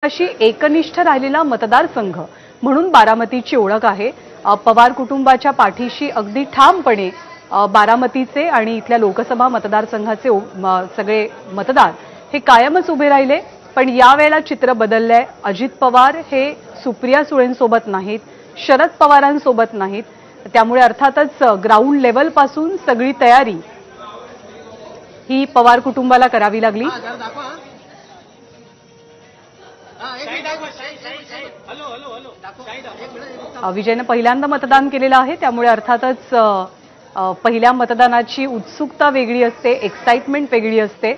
अशी एकनिष्ठ राहिलेला मतदारसंघ म्हणून बारामतीची ओळख आहे। पवार कुटुंबाच्या पाठीशी अगदी ठामपणे बारामतीचे आणि इथल्या लोकसभा मतदारसंघाचे सगळे मतदार हे कायमच उभे राहिले। पण यावेळेला चित्र बदललंय। अजित पवार हे सुप्रिया सुळेंसोबत नाहीत, शरद पवारांसोबत नाहीत। त्यामुळे अर्थातच ग्राउंड लेवल पासून सगळी तयारी ही पवार कुटुंबाला करावी लागली। विजयने पहिल्यांदा मतदान केलेलं आहे, त्यामुळे अर्थातच पहिल्या मतदानाची उत्सुकता वेगळी असते, एक्साइटमेंट वेगळी असते।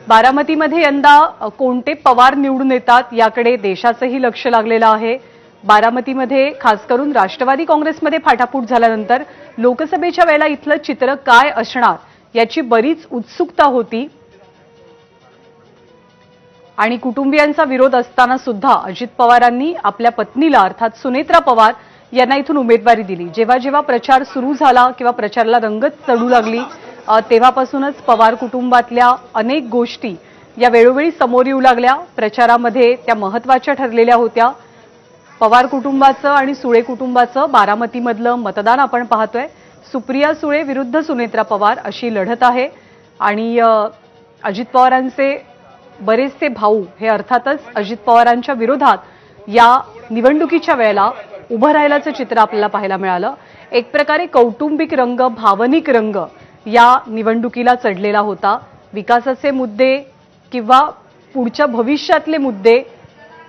बारामतीमध्ये यंदा कोणते पवार निवडून येतात याकडे देशाचंही लक्ष लागलेलं आहे। बारामतीमध्ये खास करून राष्ट्रवादी काँग्रेसमध्ये फाटाफूट झाल्यानंतर लोकसभेच्या वेळेला इथलं चित्र काय असणार याची बरीच उत्सुकता होती आणि कुटुंबियांचा विरोध असताना सुद्धा अजित पवारांनी आपल्या पत्नीला अर्थात सुनेत्रा पवार यांना इथून उमेदवारी दिली। जेव्हा जेव्हा प्रचार सुरू झाला किंवा प्रचाराला रंगत चढू लागली तेव्हापासूनच पवार कुटुंबातल्या अनेक गोष्टी या वेळोवेळी समोर येऊ लागल्या। प्रचारामध्ये त्या महत्त्वाच्या ठरलेल्या होत्या। पवार कुटुंबाचं आणि सुळे कुटुंबाचं बारामतीमधलं मतदान आपण पाहतोय। सुप्रिया सुळे विरुद्ध सुनेत्रा पवार अशी लढत आहे आणि अजित पवारांचे बरेचसे भाऊ हे अर्थातच अजित पवारांच्या विरोधात या निवडणुकीच्या वेळेला उभं राहिल्याचं चित्र आपल्याला पाहायला मिळालं। एक प्रकारे कौटुंबिक रंग, भावनिक रंग या निवडणुकीला चढलेला होता। विकासाचे मुद्दे किंवा पुढच्या भविष्यातले मुद्दे,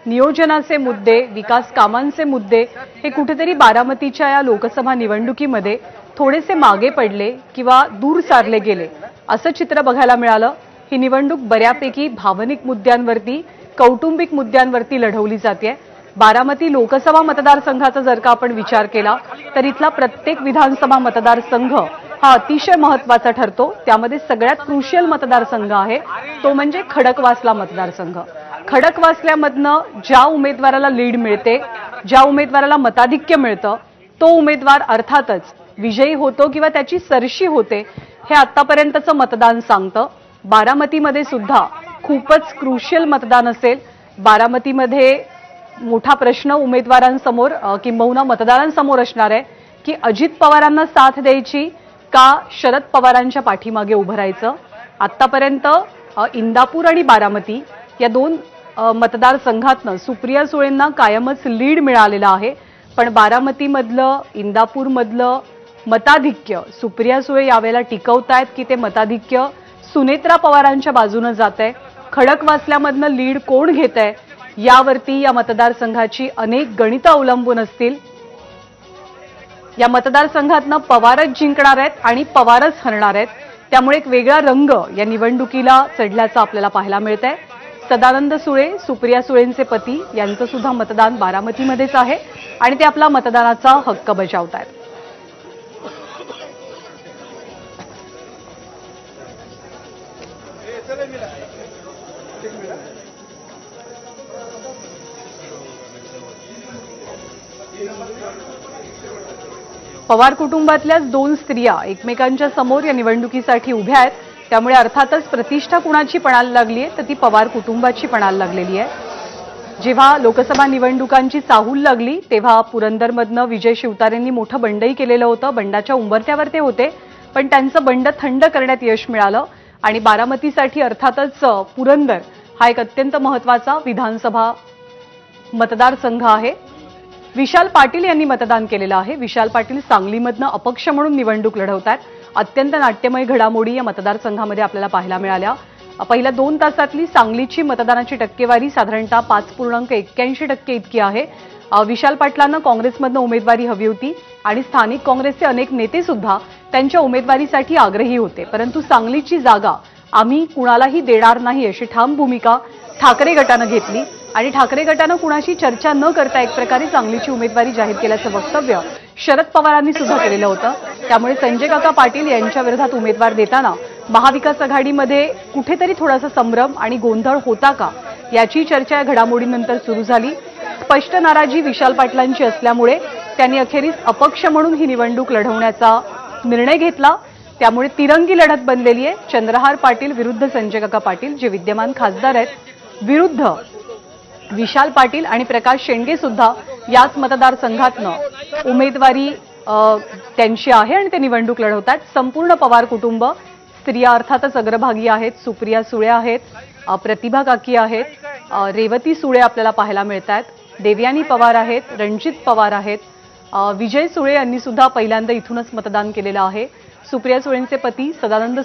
नियोजनाचे मुद्दे, विकास कामांचे मुद्दे हे कुठेतरी बारामतीच्या या लोकसभा निवडणुकीमध्ये थोडेसे मागे पडले किंवा दूर सारले गेले असं चित्र बघायला मिळालं। ही निवडणूक बऱ्यापैकी भावनिक मुद्द्यांवरती, कौटुंबिक मुद्द्यांवरती लढवली जाते। बारामती लोकसभा मतदारसंघाचा जर का आपण विचार केला तर इथला प्रत्येक विधानसभा मतदारसंघ हा अतिशय महत्त्वाचा ठरतो। त्यामध्ये सगळ्यात क्रुशियल मतदारसंघ आहे तो म्हणजे खडकवासला मतदारसंघ। खडकवासल्यामधनं ज्या उमेदवाराला लीड मिळते, ज्या उमेदवाराला मताधिक्य मिळतं तो उमेदवार अर्थातच विजयी होतो किंवा त्याची सरशी होते हे आतापर्यंतचं मतदान सांगतं। बारामतीमध्ये सुद्धा खूपच क्रुशियल मतदान असेल। बारामतीमध्ये मोठा प्रश्न उमेदवारांसमोर किंबहुना मतदारांसमोर असणार आहे की अजित पवारांना साथ द्यायची का शरद पवारांच्या पाठीमागे उभं राहायचं। आतापर्यंत इंदापूर आणि बारामती या दोन मतदारसंघातनं सुप्रिया सुळेंना कायमच लीड मिळालेला आहे। पण बारामतीमधलं, इंदापूरमधलं मताधिक्य सुप्रिया सुळे यावेळेला टिकवतायत की ते मताधिक्य सुनेत्रा पवारांच्या बाजूने जातंय। खडकवासल्यामधनं लीड कोण घेतंय यावरती या मतदारसंघाची अनेक गणितं अवलंबून असतील। या मतदारसंघातनं पवारच जिंकणार आहेत आणि पवारच हरणार आहेत। त्यामुळे एक वेगळा रंग या निवडणुकीला चढल्याचं आपल्याला पाहायला मिळतंय। सदानंद सुळे, सुप्रिया सुळेंचे पती यांचं सुद्धा मतदान बारामतीमध्येच आहे आणि ते आपला मतदानाचा हक्क बजावतायत। पवार कुटुंबातल्याच दोन स्त्रिया एकमेकांच्या समोर या निवडणुकीसाठी उभ्या आहेत। त्यामुळे अर्थातच प्रतिष्ठा कुणाची पणाला लागली आहे तर ती पवार कुटुंबाची पणाला लागलेली आहे। जेव्हा लोकसभा निवडणुकांची चाहूल लागली तेव्हा पुरंदरमधनं विजय शिवतारेंनी मोठं बंडही केलेलं होतं। बंडाच्या उंबरठ्यावर ते होते, पण त्यांचं बंड थंड करण्यात यश मिळालं आणि बारामतीसाठी अर्थातच पुरंदर हा एक अत्यंत महत्त्वाचा विधानसभा मतदारसंघ आहे। विशाल पाटील यांनी मतदान केलेलं आहे। विशाल पाटील सांगलीमधनं अपक्ष म्हणून निवडणूक लढवतात। अत्यंत नाट्यमय घडामोडी या मतदारसंघामध्ये आपल्याला पाहायला मिळाल्या। पहिल्या 2 तासातली सांगलीची मतदानाची टक्केवारी साधारणतः 5.81% इतकी आहे। विशाल पाटलांना काँग्रेसमधनं उमेदवारी हवी होती आणि स्थानिक काँग्रेसचे अनेक नेते सुद्धा त्यांच्या उमेदवारीसाठी आग्रही होते, परंतु सांगलीची जागा आम्ही कुणालाही देणार नाही अशी ठाम भूमिका ठाकरे गटानं घेतली आणि ठाकरे गटानं कुणाशी चर्चा न करता एक प्रकारे सांगलीची उमेदवारी जाहीर केल्याचं वक्तव्य शरद पवारांनी सुद्धा केलेलं होतं। त्यामुळे संजय काका पाटील यांच्या विरोधात उमेदवार देताना महाविकास आघाडीमध्ये कुठेतरी थोडासा संभ्रम आणि गोंधळ होता का याची चर्चा या घडामोडीनंतर सुरू झाली। स्पष्ट नाराजी विशाल पाटलांची असल्यामुळे त्यांनी अखेरीस अपक्ष म्हणून ही निवडणूक लढवण्याचा निर्णय घेतला। त्यामुळे तिरंगी लढत बनलेली आहे। चंद्रहार पाटील विरुद्ध संजय काका पाटील जे विद्यमान खासदार आहेत विरुद्ध विशाल पाटील आणि प्रकाश शेंडगे सुद्धा याच मतदारसंघातनं उमेदवारी त्यांची आहे आणि ते निवडणूक लढवतात. संपूर्ण पवार कुटुंब, स्त्रिया अर्थातच अग्रभागी आहेत. सुप्रिया सुळे आहेत, प्रतिभा काकी आहेत, रेवती सुळे आपल्याला पाहायला मिळत आहेत, देवयानी पवार आहेत, रणजित पवार आहेत, विजय सुळे यांनी सुद्धा पहिल्यांदा इथूनच मतदान केलेलं आहे. सुप्रिया सुळेंचे पती सदानंद